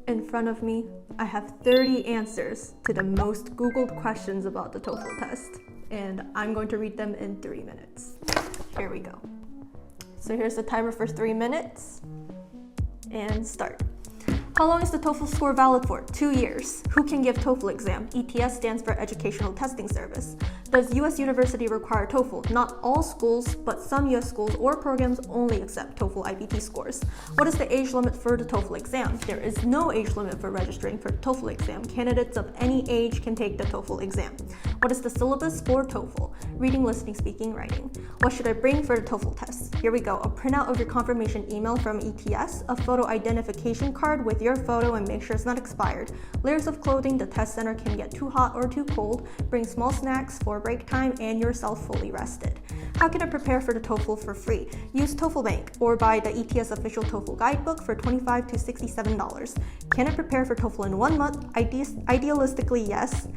In front of me, I have 30 answers to the most Googled questions about the TOEFL test, and I'm going to read them in 3 minutes. Here we go. So here's the timer for 3 minutes, and start. How long is the TOEFL score valid for? 2 years. Who can give TOEFL exam? ETS stands for Educational Testing Service. Does U.S. University require TOEFL? Not all schools, but some U.S. schools or programs only accept TOEFL IBT scores. What is the age limit for the TOEFL exam? There is no age limit for registering for the TOEFL exam. Candidates of any age can take the TOEFL exam. What is the syllabus for TOEFL? Reading, listening, speaking, writing. What should I bring for the TOEFL test? Here we go. A printout of your confirmation email from ETS, a photo identification card with your photo and make sure it's not expired. Layers of clothing. The test center can get too hot or too cold. Bring small snacks for break time and yourself fully rested. How can I prepare for the TOEFL for free? Use TOEFLBANK or buy the ETS official TOEFL guidebook for $25 to $67. Can I prepare for TOEFL in 1 month? Idealistically, yes.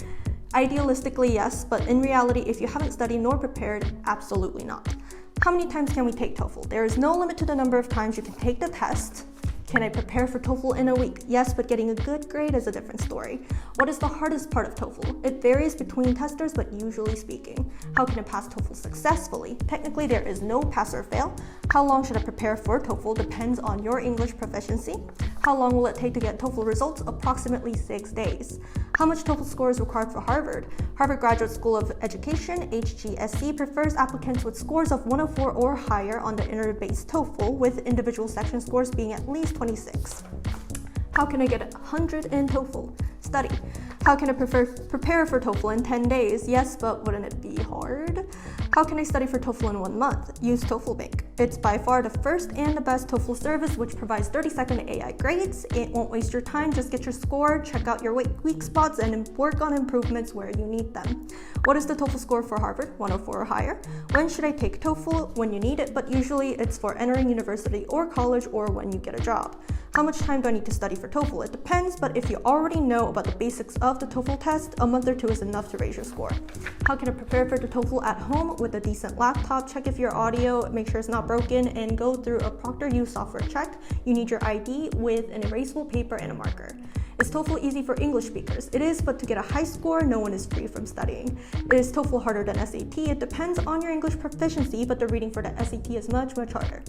Idealistically, yes, but in reality, if you haven't studied nor prepared, absolutely not. How many times can we take TOEFL? There is no limit to the number of times you can take the test. Can I prepare for TOEFL in a week? Yes, but getting a good grade is a different story. What is the hardest part of TOEFL? It varies between testers, but usually speaking. How can I pass TOEFL successfully? Technically, there is no pass or fail. How long should I prepare for TOEFL? Depends on your English proficiency. How long will it take to get TOEFL results? Approximately 6 days. How much TOEFL score is required for Harvard? Harvard Graduate School of Education, HGSC, prefers applicants with scores of 104 or higher on the internet-based TOEFL, with individual section scores being at least 26. How can I get 100 in TOEFL? Study. How can I prepare for TOEFL in 10 days? Yes, but wouldn't it be hard? How can I study for TOEFL in 1 month? Use TOEFLBANK. It's by far the first and the best TOEFL service, which provides 30-second AI grades. It won't waste your time. Just get your score, check out your weak spots, and work on improvements where you need them. What is the TOEFL score for Harvard? 104 or higher. When should I take TOEFL? When you need it, but usually it's for entering university or college or when you get a job. How much time do I need to study for TOEFL? It depends, but if you already know about the basics of the TOEFL test, a month or 2 is enough to raise your score. How can I prepare for the TOEFL at home with a decent laptop? Check if your audio, make sure it's not broken, and go through a Proctor U software check. You need your ID with an erasable paper and a marker. Is TOEFL easy for English speakers? It is, but to get a high score, no one is free from studying. Is TOEFL harder than SAT? It depends on your English proficiency, but the reading for the SAT is much harder.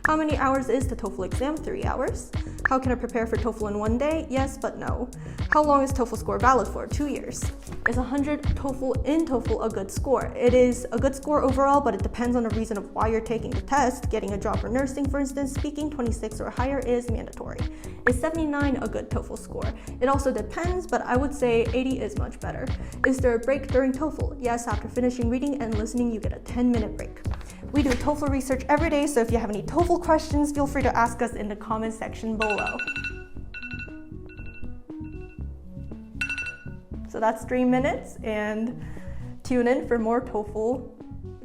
How many hours is the TOEFL exam? 3 hours. How can I prepare for TOEFL in 1 day? Yes, but no. How long is TOEFL score valid for? 2 years. Is 100 TOEFL in TOEFL a good score? It is a good score overall, but it depends on the reason of why you're taking the test. Getting a job for nursing, for instance, speaking 26 or higher is mandatory. Is 79 a good TOEFL score? It also depends, but I would say 80 is much better. Is there a break during TOEFL? Yes, after finishing reading and listening, you get a 10-minute break. We do TOEFL research every day, so if you have any TOEFL questions, feel free to ask us in the comment section below. So that's 3 minutes, and tune in for more TOEFL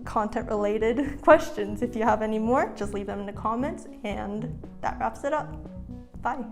content-related questions. If you have any more, just leave them in the comments, and that wraps it up. Bye.